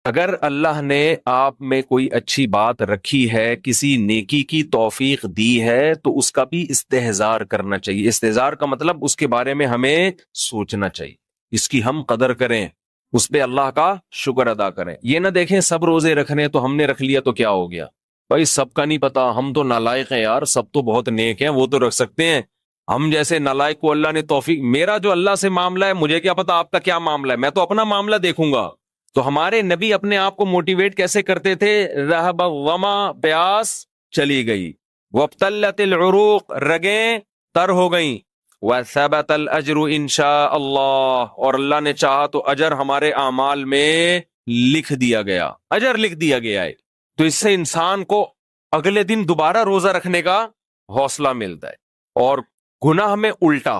اگر اللہ نے آپ میں کوئی اچھی بات رکھی ہے، کسی نیکی کی توفیق دی ہے، تو اس کا بھی استحضار کرنا چاہیے۔ استحضار کا مطلب اس کے بارے میں ہمیں سوچنا چاہیے، اس کی ہم قدر کریں، اس پہ اللہ کا شکر ادا کریں۔ یہ نہ دیکھیں سب روزے رکھنے تو ہم نے رکھ لیا تو کیا ہو گیا، بھائی سب کا نہیں پتا، ہم تو نالائق ہیں یار، سب تو بہت نیک ہیں، وہ تو رکھ سکتے ہیں، ہم جیسے نالائق کو اللہ نے توفیق، میرا جو اللہ سے معاملہ ہے مجھے کیا پتا آپ کا کیا معاملہ ہے، میں تو اپنا معاملہ دیکھوں گا۔ تو ہمارے نبی اپنے آپ کو موٹیویٹ کیسے کرتے تھے؟ رہب وما، پیاس چلی گئی، وابتلت العروق، رگیں تر ہو گئیں، وثبت الاجر انشاء اللہ، اور اللہ نے چاہا تو اجر ہمارے اعمال میں لکھ دیا گیا، اجر لکھ دیا گیا ہے۔ تو اس سے انسان کو اگلے دن دوبارہ روزہ رکھنے کا حوصلہ ملتا ہے۔ اور گناہ میں الٹا،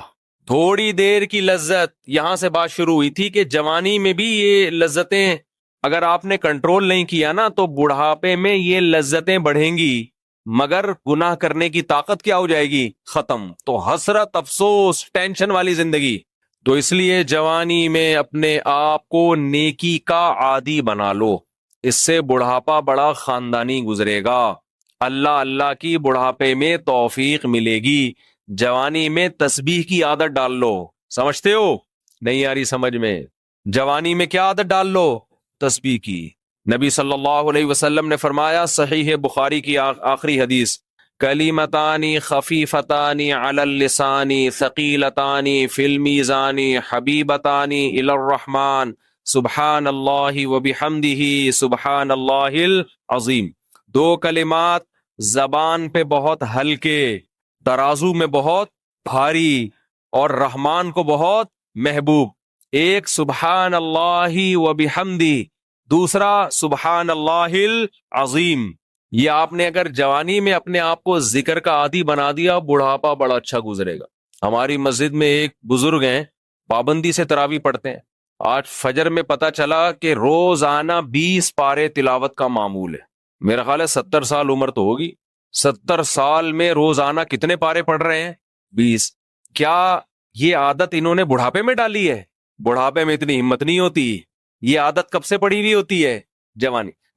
تھوڑی دیر کی لذت، یہاں سے بات شروع ہوئی تھی کہ جوانی میں بھی یہ لذتیں اگر آپ نے کنٹرول نہیں کیا نا تو بڑھاپے میں یہ لذتیں بڑھیں گی، مگر گناہ کرنے کی طاقت کیا ہو جائے گی؟ ختم۔ تو حسرت، افسوس، ٹینشن والی زندگی۔ تو اس لیے جوانی میں اپنے آپ کو نیکی کا عادی بنا لو، اس سے بڑھاپا بڑا خاندانی گزرے گا، اللہ اللہ کی بڑھاپے میں توفیق ملے گی۔ جوانی میں تسبیح کی عادت ڈال لو، سمجھتے ہو؟ نہیں آ رہی سمجھ میں؟ جوانی میں کیا عادت ڈال لو؟ تسبیح کی۔ نبی صلی اللہ علیہ وسلم نے فرمایا، صحیح بخاری کی آخری حدیث، کلیمتانی خفیفتانی علی اللسانی ثقیلتانی فی المیزان حبیبتانی الی الرحمن سبحان اللہ وبحمدہ سبحان اللہ العظیم۔ دو کلمات زبان پہ بہت ہلکے، ترازو میں بہت بھاری، اور رحمان کو بہت محبوب۔ ایک سبحان اللہ وبحمدہ، دوسرا سبحان اللہ العظیم۔ یہ آپ نے اگر جوانی میں اپنے آپ کو ذکر کا عادی بنا دیا، بڑھاپا بڑا اچھا گزرے گا۔ ہماری مسجد میں ایک بزرگ ہیں، پابندی سے تراویح پڑھتے ہیں، آج فجر میں پتا چلا کہ روزانہ 20 پارے تلاوت کا معمول ہے۔ میرا خیال ہے 70 سال عمر تو ہوگی، 70 سال میں روزانہ کتنے پارے پڑھ رہے ہیں؟ 20۔ کیا یہ عادت انہوں نے بڑھاپے میں ڈالی ہے؟ بڑھاپے میں اتنی ہمت نہیں ہوتی، یہ عادت کب سے پڑی ہوئی ہوتی ہے؟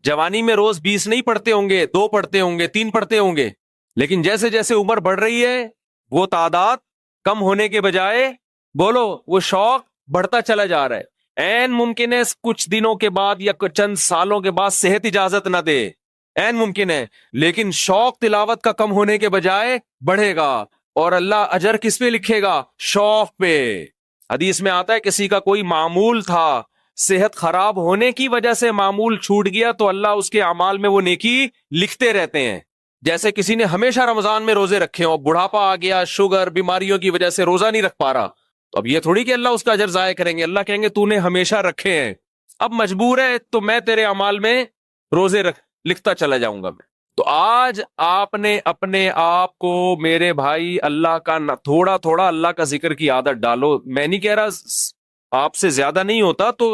جوانی میں روز 20 نہیں پڑھتے ہوں گے، 2 پڑھتے ہوں گے، 3 پڑھتے ہوں گے، لیکن جیسے جیسے عمر بڑھ رہی ہے وہ تعداد کم ہونے کے بجائے، بولو، وہ شوق بڑھتا چلا جا رہا ہے۔ عین ممکن ہے کچھ دنوں کے بعد یا چند سالوں کے بعد صحت اجازت نہ دے، عین ممکن ہے، لیکن شوق تلاوت کا کم ہونے کے بجائے بڑھے گا، اور اللہ اجر کس پہ لکھے گا؟ شوق پہ۔ حدیث میں آتا ہے کسی کا کوئی معمول تھا، صحت خراب ہونے کی وجہ سے معمول چھوٹ گیا تو اللہ اس کے اعمال میں وہ نیکی لکھتے رہتے ہیں۔ جیسے کسی نے ہمیشہ رمضان میں روزے رکھے ہوں، بڑھاپا آ گیا، شوگر، بیماریوں کی وجہ سے روزہ نہیں رکھ پا رہا، تو اب یہ تھوڑی کہ اللہ اس کا اجر ضائع کریں گے، اللہ کہیں گے تو نے ہمیشہ رکھے ہیں، اب مجبور ہے تو میں تیرے اعمال میں روزے لکھتا چلا جاؤں گا میں۔ تو آج آپ نے اپنے آپ کو، میرے بھائی، اللہ کا تھوڑا تھوڑا اللہ کا ذکر کی عادت ڈالو۔ میں نہیں کہہ رہا آپ سے زیادہ نہیں ہوتا تو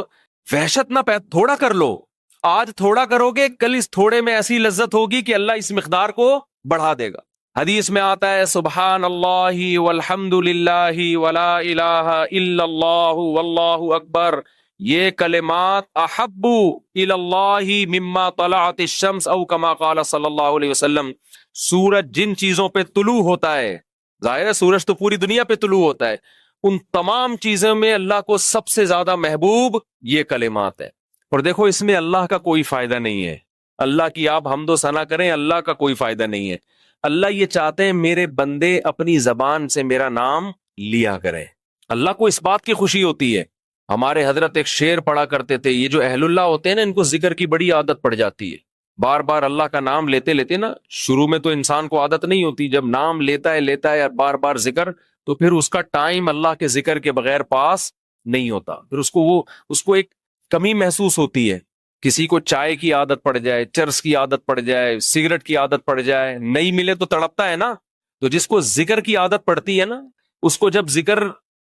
وحشت نہ تھوڑا کر لو، آج تھوڑا کرو گے، کل اس تھوڑے میں ایسی لذت ہوگی کہ اللہ اس مقدار کو بڑھا دے گا۔ حدیث میں آتا ہے سبحان اللہ والحمد للہ ولا الہ الا اللہ واللہ اکبر، یہ کلمات احب الی اللہ مما طلعت الشمس، او کما قال صلی اللہ علیہ وسلم۔ سورج جن چیزوں پہ طلوع ہوتا ہے، ظاہر ہے سورج تو پوری دنیا پہ طلوع ہوتا ہے، ان تمام چیزوں میں اللہ کو سب سے زیادہ محبوب یہ کلمات ہے۔ اور دیکھو اس میں اللہ کا کوئی فائدہ نہیں ہے، اللہ کی آپ حمد و ثنا کریں، اللہ کا کوئی فائدہ نہیں ہے۔ اللہ یہ چاہتے ہیں میرے بندے اپنی زبان سے میرا نام لیا کریں، اللہ کو اس بات کی خوشی ہوتی ہے۔ ہمارے حضرت ایک شعر پڑھا کرتے تھے، یہ جو اہل اللہ ہوتے ہیں نا، ان کو ذکر کی بڑی عادت پڑ جاتی ہے، بار بار اللہ کا نام لیتے لیتے نا، شروع میں تو انسان کو عادت نہیں ہوتی، جب نام لیتا ہے بار بار ذکر، تو پھر اس کا ٹائم اللہ کے ذکر کے بغیر پاس نہیں ہوتا، پھر اس کو ایک کمی محسوس ہوتی ہے۔ کسی کو چائے کی عادت پڑ جائے، چرس کی عادت پڑ جائے، سگریٹ کی عادت پڑ جائے، نہیں ملے تو تڑپتا ہے نا۔ تو جس کو ذکر کی عادت پڑتی ہے نا، اس کو جب ذکر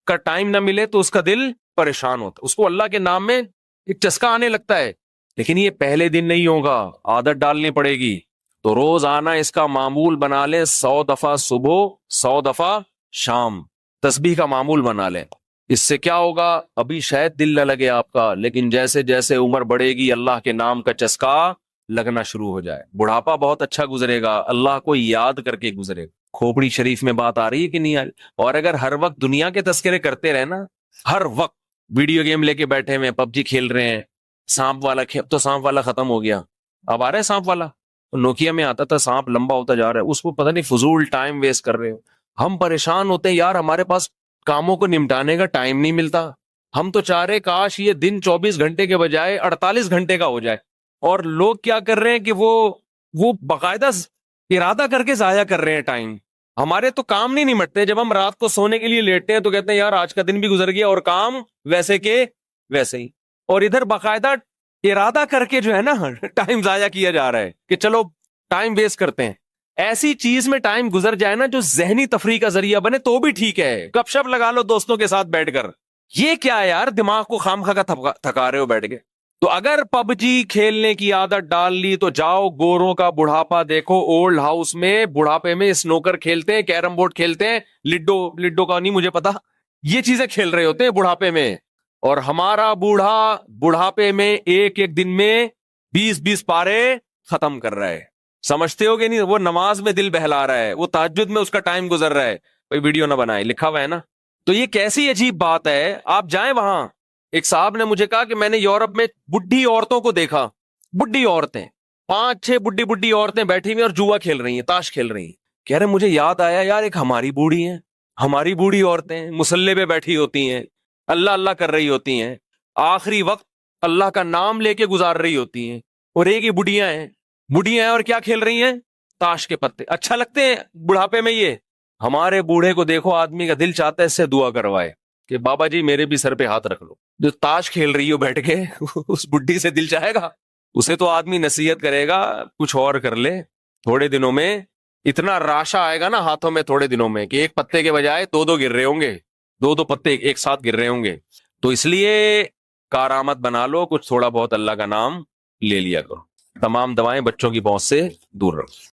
کا ٹائم نہ ملے تو اس کا دل پریشان ہوتا، اس کو اللہ کے نام میں ایک چسکا آنے لگتا ہے۔ لیکن یہ پہلے دن نہیں ہوگا، عادت ڈالنی پڑے گی۔ تو روز آنا اس کا معمول بنا لیں، 100 دفعہ صبح، 100 دفعہ شام، تسبیح کا معمول بنا لیں۔ اس سے کیا ہوگا؟ ابھی شاید دل نہ لگے آپ کا، لیکن جیسے جیسے عمر بڑھے گی اللہ کے نام کا چسکا لگنا شروع ہو جائے، بڑھاپا بہت اچھا گزرے گا، اللہ کو یاد کر کے گزرے گا۔ کھوپڑی شریف میں بات آ رہی ہے کہ نہیں آ رہی؟ اور اگر ہر وقت دنیا کے تذکرے کرتے رہے نا، ہر وقت ویڈیو گیم لے کے بیٹھے ہوئے، پب جی کھیل رہے ہیں، سانپ والا اب تو سانپ والا ختم ہو گیا، اب آ رہا ہے سانپ والا، نوکیا میں آتا تھا سانپ لمبا ہوتا جا رہا ہے، اس کو پتہ نہیں فضول ٹائم ویسٹ کر رہے ہو۔ ہم پریشان ہوتے ہیں یار، ہمارے پاس کاموں کو نمٹانے کا ٹائم نہیں ملتا، ہم تو چاہ رہے کاش یہ دن 24 گھنٹے کے بجائے 48 گھنٹے کا ہو جائے، اور لوگ کیا کر رہے ہیں کہ وہ باقاعدہ ارادہ کر کے ضائع کر رہے ہیں ٹائم۔ ہمارے تو کام نہیں نمٹتے، جب ہم رات کو سونے کے لیے لیٹتے ہیں تو کہتے ہیں یار آج کا دن بھی گزر گیا اور کام ویسے کے ویسے ہی، اور ادھر باقاعدہ ارادہ کر کے جو ہے نا ٹائم ضائع کیا جا رہا ہے کہ چلو ٹائم ویسٹ کرتے ہیں۔ ایسی چیز میں ٹائم گزر جائے نا جو ذہنی تفریح کا ذریعہ بنے تو بھی ٹھیک ہے، گپ شپ لگا لو دوستوں کے ساتھ بیٹھ کر، یہ کیا ہے یار دماغ کو خام خا کا تھکا رہے ہو بیٹھ کے۔ تو اگر پب جی کھیلنے کی عادت ڈال لی تو جاؤ گوروں کا بڑھاپا دیکھو، اولڈ ہاؤس میں بڑھاپے میں سنوکر کھیلتے ہیں، کیرم بورڈ کھیلتے ہیں، لڈو کا نہیں مجھے پتا، یہ چیزیں کھیل رہے ہوتے ہیں بڑھاپے میں، اور ہمارا بوڑھا بڑھاپے میں ایک ایک دن میں 20 پارے ختم کر رہا ہے، سمجھتے ہو کہ نہیں؟ وہ نماز میں دل بہلا رہا ہے، وہ تہجد میں اس کا ٹائم گزر رہا ہے، کوئی ویڈیو نہ بنائے، لکھا ہوا ہے نا۔ تو یہ کیسی عجیب بات ہے، آپ جائیں وہاں۔ ایک صاحب نے مجھے کہا کہ میں نے یورپ میں بڈھی عورتوں کو دیکھا، بڈھی عورتیں 5-6 بڈھی عورتیں بیٹھی ہوئی اور جوا کھیل رہی ہیں، تاش کھیل رہی ہیں۔ کہہ رہے مجھے یاد آیا یار ایک ہماری بوڑھی ہیں، ہماری بوڑھی عورتیں مصلے پہ بیٹھی ہوتی ہیں، اللہ اللہ کر رہی ہوتی ہیں، آخری وقت اللہ کا نام لے کے گزار رہی ہوتی ہیں، اور ایک ہی بڑھیاں ہیں اور کیا کھیل رہی ہیں؟ تاش کے پتے۔ اچھا لگتے ہیں بڑھاپے میں یہ؟ ہمارے بوڑھے کو دیکھو، آدمی کا دل چاہتا ہے اس سے دعا کروائے کہ بابا جی میرے بھی سر پہ ہاتھ رکھ لو۔ جو تاش کھیل رہی ہو بیٹھ کے اس بڈھی سے دل چاہے گا؟ اسے تو آدمی نصیحت کرے گا کچھ اور کر لے، تھوڑے دنوں میں اتنا راشا آئے گا نا ہاتھوں میں، تھوڑے دنوں میں کہ ایک پتے کے بجائے دو گر رہے ہوں گے، دو پتے ایک ساتھ گر رہے ہوں گے۔ تو اس لیے کارآمد بنا لو، کچھ تھوڑا بہت اللہ کا نام لے لیا کرو، تمام دوائیں بچوں کی پہنچ سے دور رکھو۔